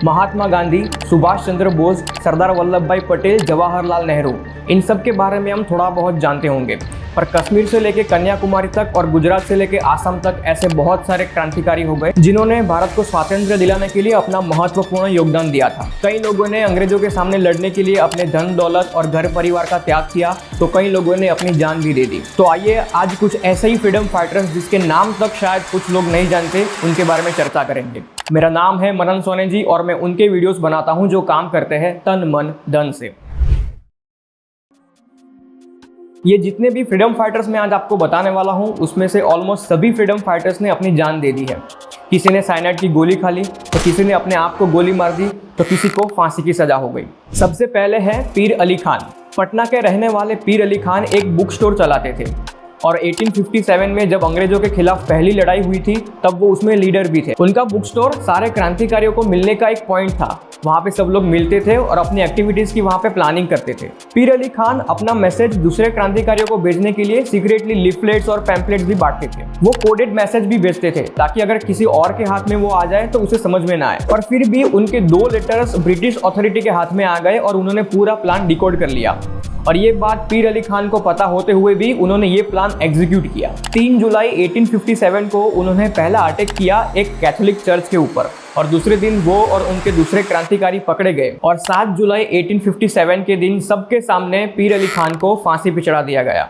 महात्मा गांधी, सुभाष चंद्र बोस, सरदार वल्लभ भाई पटेल, जवाहरलाल नेहरू, इन सब के बारे में हम थोड़ा बहुत जानते होंगे। पर कश्मीर से लेके कन्याकुमारी तक और गुजरात से लेके आसाम तक ऐसे बहुत सारे क्रांतिकारी हो गए जिन्होंने भारत को स्वातंत्र्य दिलाने के लिए अपना महत्वपूर्ण योगदान दिया था। कई लोगों ने अंग्रेजों के सामने लड़ने के लिए अपने धन दौलत और घर परिवार का त्याग किया, तो कई लोगों ने अपनी जान भी दे दी। तो आइए आज कुछ ऐसे ही फ्रीडम फाइटर्स जिसके नाम तक शायद कुछ लोग नहीं जानते, उनके बारे में चर्चा करेंगे। मेरा नाम है मनन सोनी जी और मैं उनके वीडियोस बनाता हूं जो काम करते हैं तन मन धन से। ये जितने भी फ्रीडम फाइटर्स मैं आज आपको बताने वाला हूं उसमें से ऑलमोस्ट सभी फ्रीडम फाइटर्स ने अपनी जान दे दी है। किसी ने साइनाइड की गोली खा ली, तो किसी ने अपने आप को गोली मार दी, तो किसी को फांसी की सजा हो गई। सबसे पहले है पीर अली खान। पटना के रहने वाले पीर अली खान एक बुक स्टोर चलाते थे और 1857 में जब अंग्रेजों के खिलाफ पहली लड़ाई हुई थी तब वो उसमें लीडर भी थे। उनका बुक स्टोर सारे क्रांतिकारियों को मिलने का एक पॉइंट था। वहाँ पे सब लोग मिलते थे और अपनी एक्टिविटीज की वहाँ पे प्लानिंग करते थे। पीर अली खान अपना मैसेज दूसरे क्रांतिकारियों को भेजने के लिए सीक्रेटली लिफलेट्स और पैम्पलेट्स भी बांटते थे। वो कोडेड मैसेज भी भेजते थे ताकि अगर किसी और के हाथ में वो आ जाए तो उसे समझ में ना आए। पर फिर भी उनके 2 लेटर्स ब्रिटिश अथॉरिटी के हाथ में आ गए और उन्होंने पूरा प्लान डिकोड कर लिया। और ये बात पीर अली खान को पता होते हुए भी उन्होंने ये प्लान एग्जीक्यूट किया। 3 जुलाई 1857 को उन्होंने पहला अटैक किया एक कैथोलिक चर्च के ऊपर और दूसरे दिन वो और उनके दूसरे क्रांतिकारी पकड़े गए और 7 जुलाई 1857 के दिन सबके सामने पीर अली खान को फांसी पे चढ़ा दिया गया।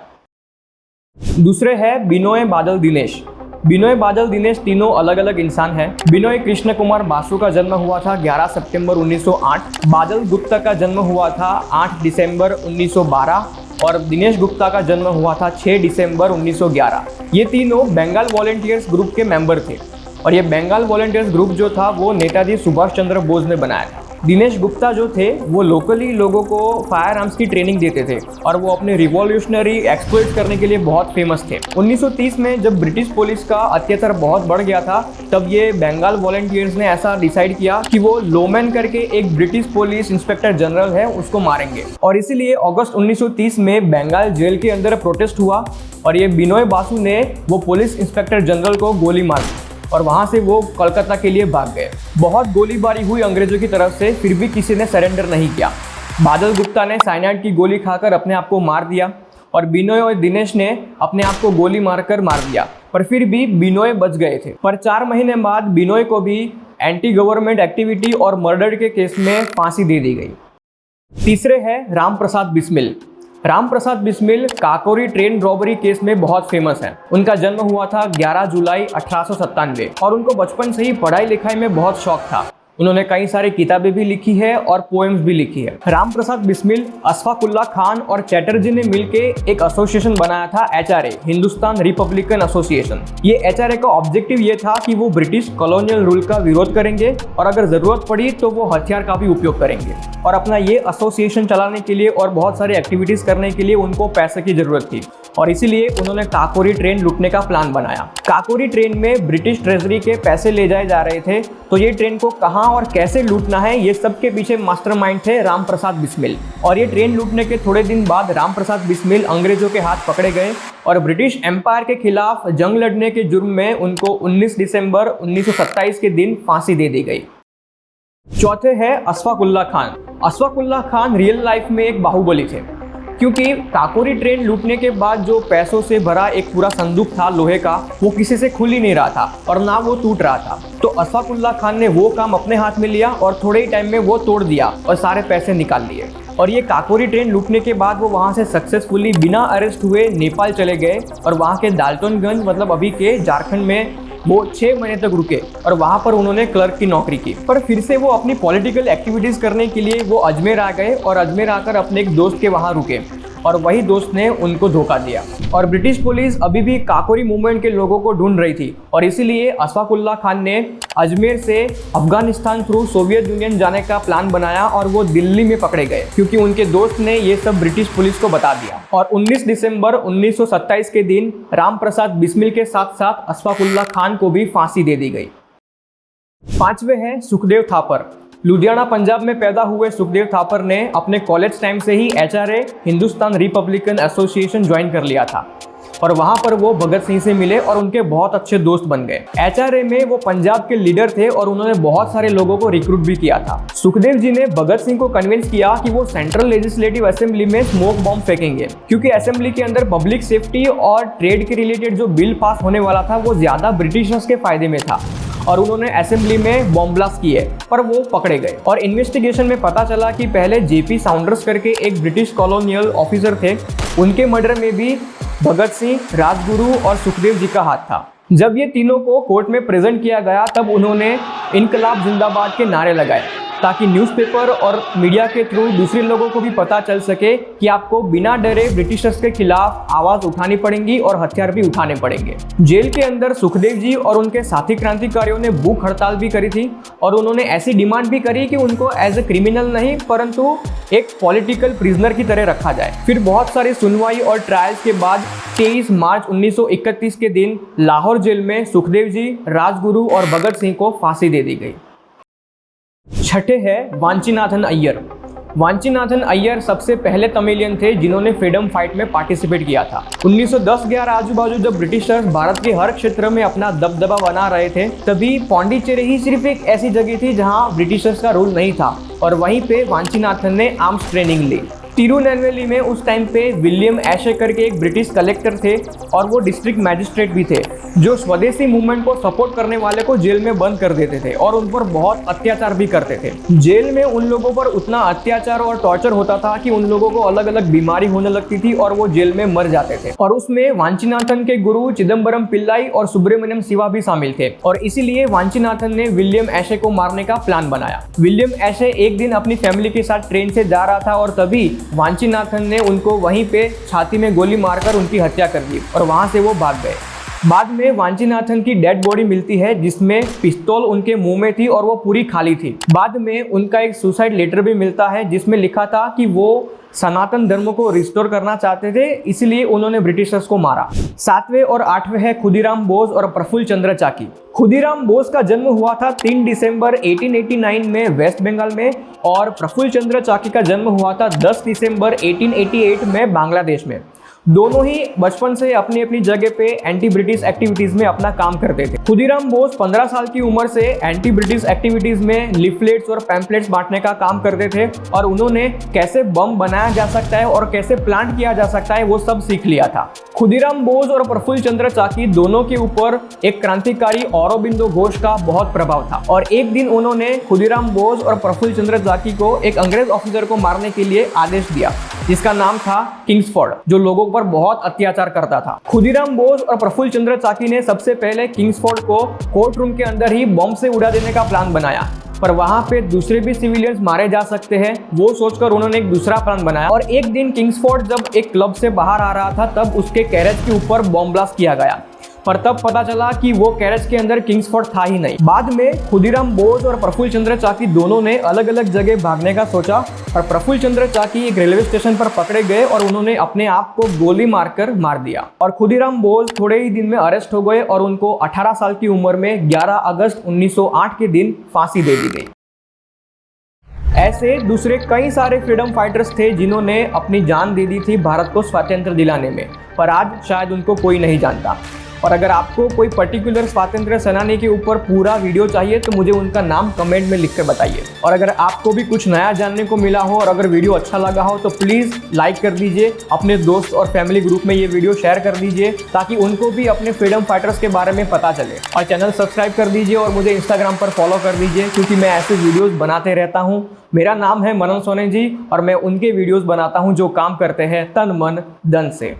दूसरे है बिनोय बादल दिनेश। बिनोय बादल दिनेश तीनों अलग अलग इंसान हैं। बिनोय कृष्ण कुमार बासु का जन्म हुआ था 11 सितंबर 1908। बादल गुप्ता का जन्म हुआ था 8 दिसंबर 1912 और दिनेश गुप्ता का जन्म हुआ था 6 दिसंबर 1911। ये तीनों बंगाल वॉलंटियर्स ग्रुप के मेंबर थे और ये बंगाल वॉलंटियर्स ग्रुप जो था वो नेताजी सुभाष चंद्र बोस ने बनाया था। दिनेश गुप्ता जो थे वो लोकली लोगों को फायर आर्म्स की ट्रेनिंग देते थे और वो अपने रिवॉल्यूशनरी एक्सप्लॉइट करने के लिए बहुत फेमस थे। 1930 में जब ब्रिटिश पुलिस का अत्याचार बहुत बढ़ गया था तब ये बंगाल वॉलंटियर्स ने ऐसा डिसाइड किया कि वो लोमैन करके एक ब्रिटिश पुलिस इंस्पेक्टर जनरल है उसको मारेंगे और इसीलिए अगस्त 1930 में बंगाल जेल के अंदर प्रोटेस्ट हुआ और ये बिनोय बासु ने वो पुलिस इंस्पेक्टर जनरल को गोली मार दी और वहां से वो कोलकाता के लिए भाग गए। बहुत गोलीबारी हुई अंग्रेजों की तरफ से, फिर भी किसी ने सरेंडर नहीं किया। बादल गुप्ता ने साइनाइड की गोली खाकर अपने आप को मार दिया और बिनोय और दिनेश ने अपने आप को गोली मारकर मार दिया, पर फिर भी बिनोय बच गए थे। पर 4 महीने बाद बिनोय को भी एंटी गवर्नमेंट एक्टिविटी और मर्डर के केस में फांसी दे दी गई। तीसरे है Ram Prasad Bismil. Ram Prasad Bismil Kakori train robbery case में बहुत फेमस है। उनका जन्म हुआ था 11 जुलाई 1897 और उनको बचपन से ही पढ़ाई लिखाई में बहुत शौक था। उन्होंने कई सारी किताबें भी लिखी है और पोएम्स भी लिखी है। राम प्रसाद बिस्मिल, अशफाकुल्ला खान और चैटर्जी ने मिलकर एक एसोसिएशन बनाया था HRA, हिंदुस्तान रिपब्लिकन एसोसिएशन। ये HRA का ऑब्जेक्टिव ये था कि वो ब्रिटिश कॉलोनियल रूल का विरोध करेंगे और अगर जरूरत पड़ी तो वो हथियार का भी उपयोग करेंगे। और अपना ये एसोसिएशन चलाने के लिए और बहुत सारी एक्टिविटीज करने के लिए उनको पैसे की जरूरत थी और इसीलिए उन्होंने काकोरी ट्रेन लूटने का प्लान बनाया। काकोरी ट्रेन में ब्रिटिश ट्रेजरी के पैसे ले जाए जा रहे थे, तो ये ट्रेन को कहां और कैसे लूटना है ये सब के पीछे मास्टरमाइंड थे राम प्रसाद बिस्मिल। और ये ट्रेन लूटने के थोड़े दिन बाद राम प्रसाद बिस्मिल अंग्रेजों के हाथ पकड़े गए और ब्रिटिश एम्पायर के खिलाफ जंग लड़ने के जुर्म में उनको 19 दिसंबर 1927 के दिन फांसी दे दी गई। चौथे है अशफाकुल्ला खान। अशफाकुल्ला खान रियल लाइफ में एक बाहुबली थे, क्योंकि काकोरी ट्रेन लूटने के बाद जो पैसों से भरा एक पूरा संदूक था लोहे का, वो किसी से खुल ही नहीं रहा था और ना वो टूट रहा था। तो अशफाकुल्ला खान ने वो काम अपने हाथ में लिया और थोड़े ही टाइम में वो तोड़ दिया और सारे पैसे निकाल लिए। और ये काकोरी ट्रेन लूटने के बाद वो वहाँ से सक्सेसफुली बिना अरेस्ट हुए नेपाल चले गए और वहाँ के डाल्टनगंज मतलब अभी के झारखंड में वो 6 महीने तक रुके और वहाँ पर उन्होंने क्लर्क की नौकरी की। पर फिर से वो अपनी पॉलिटिकल एक्टिविटीज़ करने के लिए वो अजमेर आ गए और अजमेर आकर अपने एक दोस्त के वहाँ रुके और वही दोस्त ने उनको धोखा दिया। और ब्रिटिश पुलिस अभी भी काकोरी मूवमेंट के लोगों को ढूंढ रही थी और इसीलिए अशफाकुल्ला खान ने अजमेर से अफगानिस्तान थ्रू सोवियत यूनियन जाने का प्लान बनाया और वो दिल्ली में पकड़े गए क्योंकि उनके दोस्त ने ये सब ब्रिटिश पुलिस को बता दिया। और 19 दिसंबर 1927 के दिन राम प्रसाद बिस्मिल के साथ साथ अशफाकुल्ला खान को भी फांसी दे दी गई। 5वें हैं सुखदेव थापर। लुधियाना पंजाब में पैदा हुए सुखदेव थापर ने अपने कॉलेज टाइम से ही HRA Hindustan Republican association join कर लिया था। और वहां पर वो भगत सिंह से मिले और उनके बहुत अच्छे दोस्त बन गए। HRA में वो पंजाब के लीडर थे और उन्होंने बहुत सारे लोगों को रिक्रूट भी किया था। सुखदेव जी ने भगत सिंह को कन्विंस किया कि वो सेंट्रल लेजिस्लेटिव असेंबली में स्मोक बॉम्ब फेंकेंगे, क्योंकि असेंबली के अंदर पब्लिक सेफ्टी और ट्रेड के रिलेटेड जो बिल पास होने वाला था वो ज्यादा ब्रिटिशर्स के फायदे में था और उन्होंने असेंबली में बॉम्ब ब्लास्ट किए, पर वो पकड़े गए। और इन्वेस्टिगेशन में पता चला कि पहले JP साउंडर्स करके एक ब्रिटिश कॉलोनियल ऑफिसर थे, उनके मर्डर में भी भगत सिंह, राजगुरु और सुखदेव जी का हाथ था। जब ये तीनों को कोर्ट में प्रेजेंट किया गया तब उन्होंने इनकलाब जिंदाबाद के नारे लगाए, ताकि न्यूज़पेपर और मीडिया के थ्रू दूसरे लोगों को भी पता चल सके कि आपको बिना डरे ब्रिटिशर्स के खिलाफ आवाज उठानी पड़ेगी और हथियार भी उठाने पड़ेंगे। जेल के अंदर सुखदेव जी और उनके साथी क्रांतिकारियों ने भूख हड़ताल भी करी थी और उन्होंने ऐसी डिमांड भी करी कि उनको एज ए क्रिमिनल नहीं परंतु एक पॉलिटिकल प्रिजनर की तरह रखा जाए। फिर बहुत सारी सुनवाई और ट्रायल्स के बाद 23 मार्च 1931 के दिन लाहौर जेल में सुखदेव जी, राजगुरु और भगत सिंह को फांसी दे दी गई। छठे है वांचीनाथन अय्यर। वांचीनाथन अय्यर सबसे पहले तमिलियन थे जिन्होंने फ्रीडम फाइट में पार्टिसिपेट किया था। 1910-11 आजू बाजू जब ब्रिटिशर्स भारत के हर क्षेत्र में अपना दबदबा बना रहे थे, तभी पौंडीचेरी ही सिर्फ एक ऐसी जगह थी जहां ब्रिटिशर्स का रूल नहीं था और वहीं पे वांचीनाथन ने आर्म्स ट्रेनिंग ली। तिरुनेलवेली में उस टाइम पे विलियम एशे करके एक ब्रिटिश कलेक्टर थे और वो डिस्ट्रिक्ट मैजिस्ट्रेट भी थे, जो स्वदेशी मूवमेंट को सपोर्ट करने वाले को जेल में बंद कर देते थे और उन पर बहुत अत्याचार भी करते थे। जेल में उन लोगों पर उतना अत्याचार और टॉर्चर होता था कि उन लोगों को अलग अलग बीमारी होने लगती थी और वो जेल में मर जाते थे। और उसमें वांचीनाथन के गुरु चिदम्बरम पिल्लाई और सुब्रमण्यम शिवा भी शामिल थे और इसीलिए वांचीनाथन ने विलियम एशे को मारने का प्लान बनाया। विलियम एशे एक दिन अपनी फैमिली के साथ ट्रेन से जा रहा था और तभी वांचीनाथन ने उनको वहीं पे छाती में गोली मारकर उनकी हत्या कर दी और वहां से वो भाग गए। बाद में वांचीनाथन की डेड बॉडी मिलती है जिसमें पिस्तौल उनके मुंह में थी और वो पूरी खाली थी। बाद में उनका एक सुसाइड लेटर भी मिलता है जिसमें लिखा था कि वो सनातन धर्म को रिस्टोर करना चाहते थे, इसलिए उन्होंने ब्रिटिशर्स को मारा। 7वें और 8वें है खुदीराम बोस और प्रफुल्ल चंद्र चाकी। खुदीराम बोस का जन्म हुआ था 3 दिसंबर 1889 में वेस्ट बंगाल में और प्रफुल्ल चंद्र चाकी का जन्म हुआ था 10 दिसंबर 1888 में बांग्लादेश में। दोनों ही बचपन से अपनी अपनी जगह पे एंटी ब्रिटिश एक्टिविटीज में अपना काम करते थे। खुदीराम बोस 15 साल की उम्र से एंटी ब्रिटिश एक्टिविटीज में लिफलेट्स और पैम्पलेट्स बांटने का काम करते थे और उन्होंने कैसे बम बनाया जा सकता है और कैसे प्लांट किया जा सकता है वो सब सीख लिया था। खुदीराम बोस और प्रफुल्ल चंद्र चाकी दोनों के ऊपर एक क्रांतिकारी औरोबिंदो घोष का बहुत प्रभाव था और एक दिन उन्होंने खुदीराम बोस और प्रफुल्ल चंद्र चाकी को एक अंग्रेज ऑफिसर को मारने के लिए आदेश दिया जिसका नाम था किंग्सफोर्ड, जो लोगों पर बहुत अत्याचार करता था। खुदीराम बोस और प्रफुल्ल चंद्र चाकी ने सबसे पहले किंग्सफोर्ड को कोर्ट रूम के अंदर ही बम से उड़ा देने का प्लान बनाया, पर वहां पे दूसरे भी सिविलियंस मारे जा सकते हैं वो सोचकर उन्होंने एक दूसरा प्लान बनाया। और एक दिन किंग्सफोर्ड जब एक क्लब से बाहर आ रहा था तब उसके कैरेज के ऊपर बम ब्लास्ट किया गया, पर तब पता चला कि वो कैरेज के अंदर किंग्सफोर्ड था ही नहीं। बाद में खुदीराम बोस और प्रफुल्ल चंद्र चाकी दोनों ने अलग अलग जगह भागने का सोचा और प्रफुल्ल चंद्र चाकी एक रेलवे स्टेशन पर पकड़े गए और उन्होंने अपने आप को गोली मारकर मार दिया और खुदीराम बोस थोड़े ही दिन में अरेस्ट हो गए और उनको 18 साल की उम्र में 11 अगस्त 1908 के दिन फांसी दे दी गई। ऐसे दूसरे कई सारे फ्रीडम फाइटर्स थे जिन्होंने अपनी जान दे दी थी भारत को स्वातंत्र्य दिलाने में, पर आज शायद उनको कोई नहीं जानता। और अगर आपको कोई पर्टिकुलर स्वातंत्र्य सेनानी के ऊपर पूरा वीडियो चाहिए तो मुझे उनका नाम कमेंट में लिख कर बताइए। और अगर आपको भी कुछ नया जानने को मिला हो और अगर वीडियो अच्छा लगा हो तो प्लीज़ लाइक कर दीजिए, अपने दोस्त और फैमिली ग्रुप में ये वीडियो शेयर कर दीजिए ताकि उनको भी अपने फ्रीडम फाइटर्स के बारे में पता चले। और चैनल सब्सक्राइब कर दीजिए और मुझे इंस्टाग्राम पर फॉलो कर दीजिए क्योंकि मैं ऐसे वीडियोज़ बनाते रहता हूँ। मेरा नाम है मनन सोनी जी और मैं उनके वीडियोज़ बनाता हूँ जो काम करते हैं तन मन धन से।